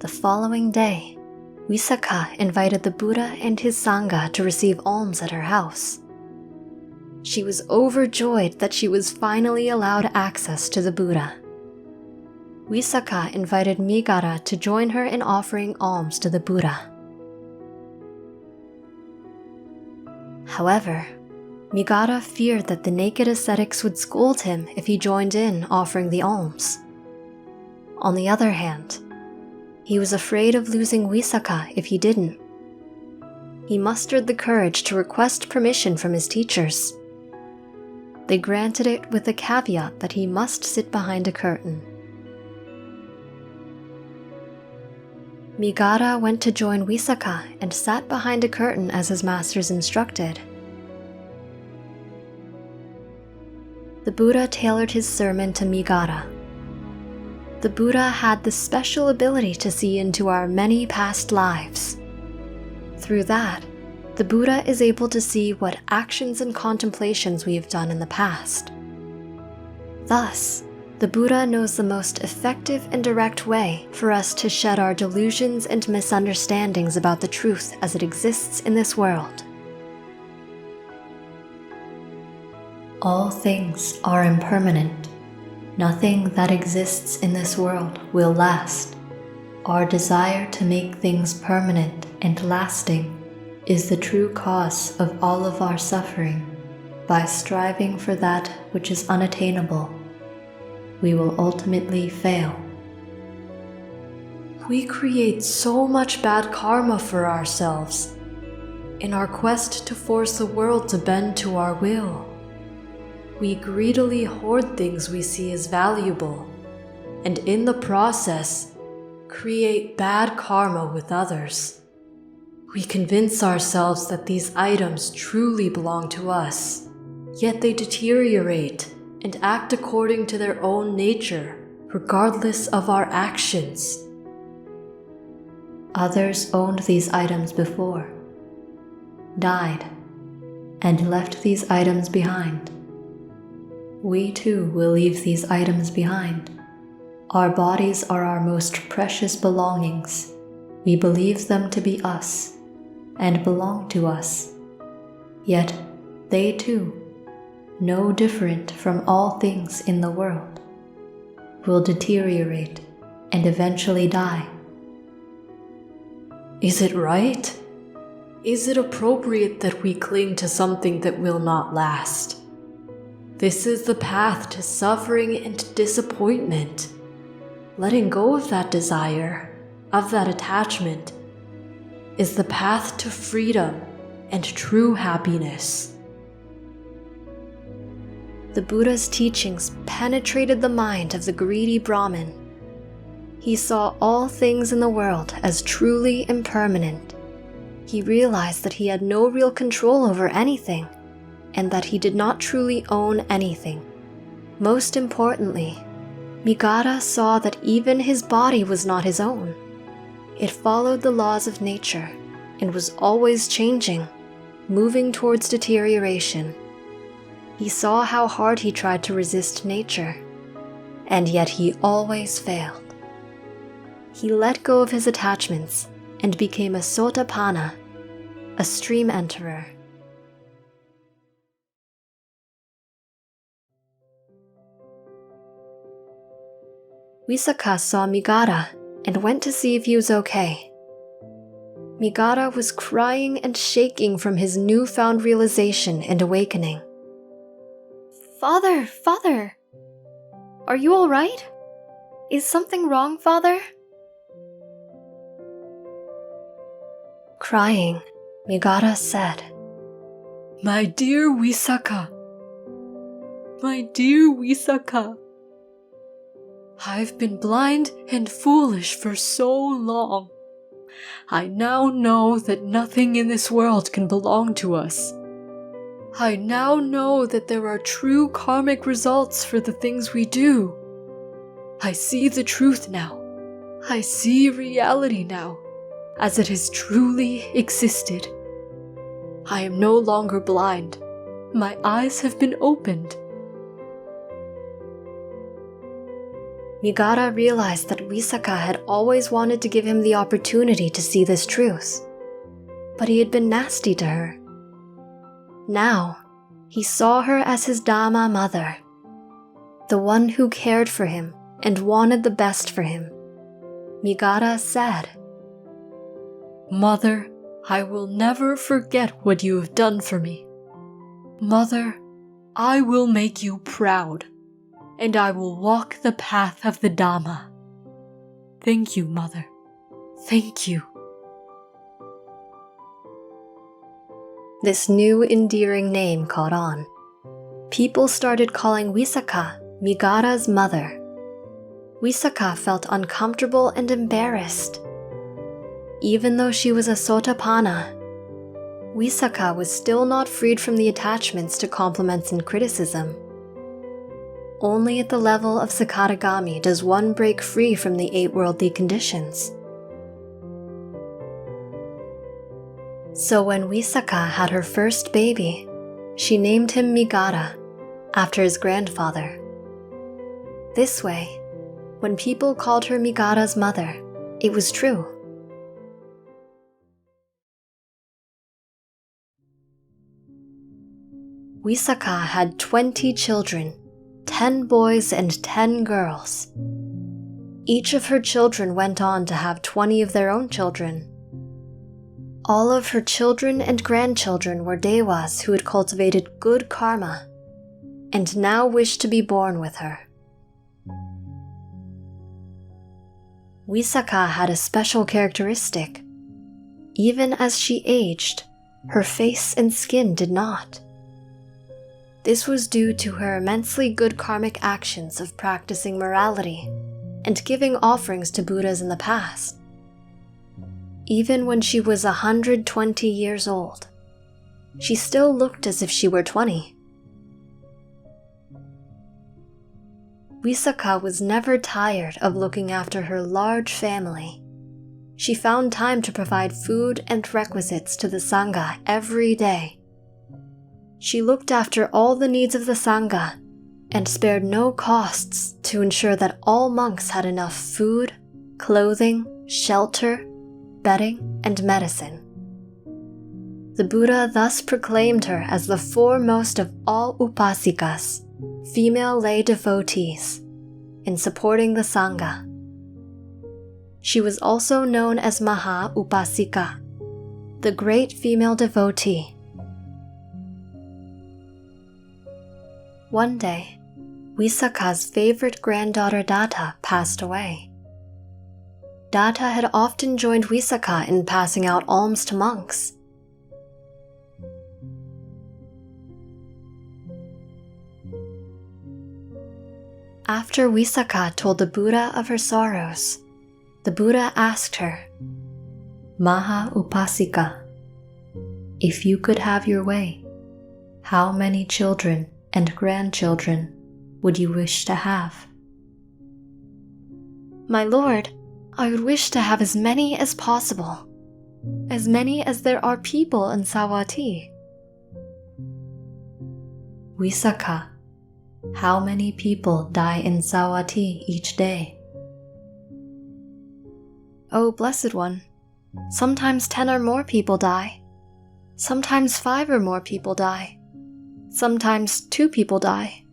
The following day, Visakha invited the Buddha and his Sangha to receive alms at her house. She was overjoyed that she was finally allowed access to the Buddha. Visakha invited Migara to join her in offering alms to the Buddha. However, Migara feared that the naked ascetics would scold him if he joined in offering the alms. On the other hand, he was afraid of losing Visakha if he didn't. He mustered the courage to request permission from his teachers. They granted it with the caveat that he must sit behind a curtain. Migara went to join Visakha and sat behind a curtain as his masters instructed. The Buddha tailored his sermon to Migara. The Buddha had the special ability to see into our many past lives. Through that, the Buddha is able to see what actions and contemplations we have done in the past. Thus, the Buddha knows the most effective and direct way for us to shed our delusions and misunderstandings about the truth as it exists in this world. All things are impermanent. Nothing that exists in this world will last. Our desire to make things permanent and lasting is the true cause of all of our suffering. By striving for that which is unattainable, we will ultimately fail. We create so much bad karma for ourselves in our quest to force the world to bend to our will. We greedily hoard things we see as valuable, and in the process, create bad karma with others. We convince ourselves that these items truly belong to us, yet they deteriorate and act according to their own nature, regardless of our actions. Others owned these items before, died, and left these items behind. We too will leave these items behind. Our bodies are our most precious belongings. We believe them to be us and belong to us. Yet they too, no different from all things in the world, will deteriorate and eventually die. Is it right? Is it appropriate that we cling to something that will not last? This is the path to suffering and disappointment. Letting go of that desire, of that attachment, is the path to freedom and true happiness. The Buddha's teachings penetrated the mind of the greedy Brahmin. He saw all things in the world as truly impermanent. He realized that he had no real control over anything, and that he did not truly own anything. Most importantly, Migara saw that even his body was not his own. It followed the laws of nature and was always changing, moving towards deterioration. He saw how hard he tried to resist nature, and yet he always failed. He let go of his attachments and became a Sotapanna, a stream enterer. Visakha saw Migara and went to see if he was okay. Migara was crying and shaking from his newfound realization and awakening. Father, are you all right? Is something wrong, Father? Crying, Migara said, My dear Visakha, I've been blind and foolish for so long. I now know that nothing in this world can belong to us. I now know that there are true karmic results for the things we do. I see the truth now. I see reality now, as it has truly existed. I am no longer blind. My eyes have been opened. Migara realized that Wisaka had always wanted to give him the opportunity to see this truth, but he had been nasty to her. Now, he saw her as his Dama mother, the one who cared for him and wanted the best for him. Migara said, "Mother, I will never forget what you have done for me. Mother, I will make you proud, and I will walk the path of the Dhamma. Thank you, Mother. Thank you." This new endearing name caught on. People started calling Wisaka Migara's mother. Wisaka felt uncomfortable and embarrassed. Even though she was a Sotapanna, Wisaka was still not freed from the attachments to compliments and criticism. Only at the level of Sakadagami does one break free from the 8 worldly conditions. So when Wisaka had her first baby, she named him Migara, after his grandfather. This way, when people called her Migara's mother, it was true. Wisaka had 20 children, 10 boys and 10 girls. Each of her children went on to have 20 of their own children. All of her children and grandchildren were Dewas who had cultivated good karma, and now wished to be born with her. Wisaka had a special characteristic. Even as she aged, her face and skin did not. This was due to her immensely good karmic actions of practicing morality and giving offerings to Buddhas in the past. Even when she was 120 years old, she still looked as if she were 20. Wisaka was never tired of looking after her large family. She found time to provide food and requisites to the Sangha every day. She looked after all the needs of the Sangha and spared no costs to ensure that all monks had enough food, clothing, shelter, bedding, and medicine. The Buddha thus proclaimed her as the foremost of all upasikas, female lay devotees, in supporting the Sangha. She was also known as Maha Upasika, the great female devotee. One day, Wisaka's favorite granddaughter Datta passed away. Datta had often joined Wisaka in passing out alms to monks. After Wisaka told the Buddha of her sorrows, the Buddha asked her, "Maha Upasika, if you could have your way, how many children and grandchildren would you wish to have?" "My lord, I would wish to have as many as possible, as many as there are people in Savatthi." "Wisaka, how many people die in Savatthi each day?" "Oh, Blessed One, sometimes 10 or more people die. Sometimes 5 or more people die. Sometimes 2 people die.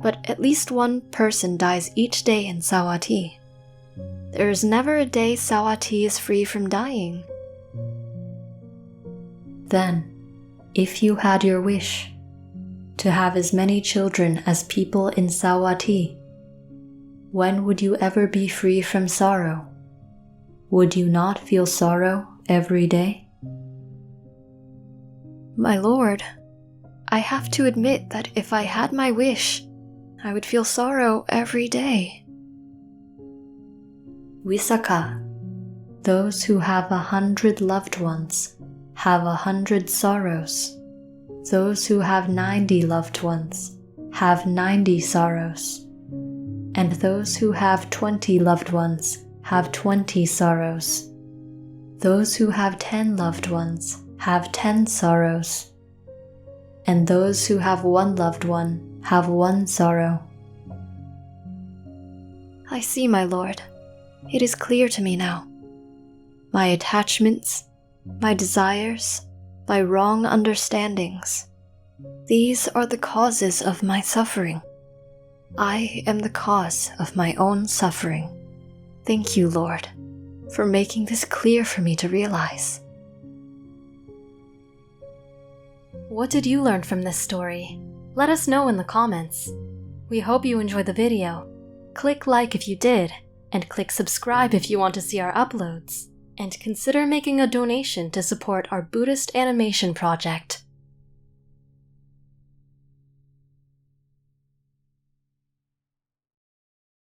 But at least 1 person dies each day in Savatthi. There is never a day Savatthi is free from dying." "Then, if you had your wish, to have as many children as people in Savatthi, when would you ever be free from sorrow? Would you not feel sorrow every day?" "My lord, I have to admit that if I had my wish, I would feel sorrow every day." "Wisaka, those who have 100 loved ones have 100 sorrows. Those who have 90 loved ones have 90 sorrows. And those who have 20 loved ones have 20 sorrows. Those who have 10 loved ones have 10 sorrows. And those who have 1 loved one have 1 sorrow." "I I see, my lord. It is clear to me now. My attachments, my desires, my wrong understandings, these are the causes of my suffering. I am the cause of my own suffering. Thank you, Lord, for making this clear for me to realize. What did you learn from this story? Let us know in the comments. We hope you enjoyed the video. Click like if you did, and click subscribe if you want to see our uploads. And consider making a donation to support our Buddhist animation project.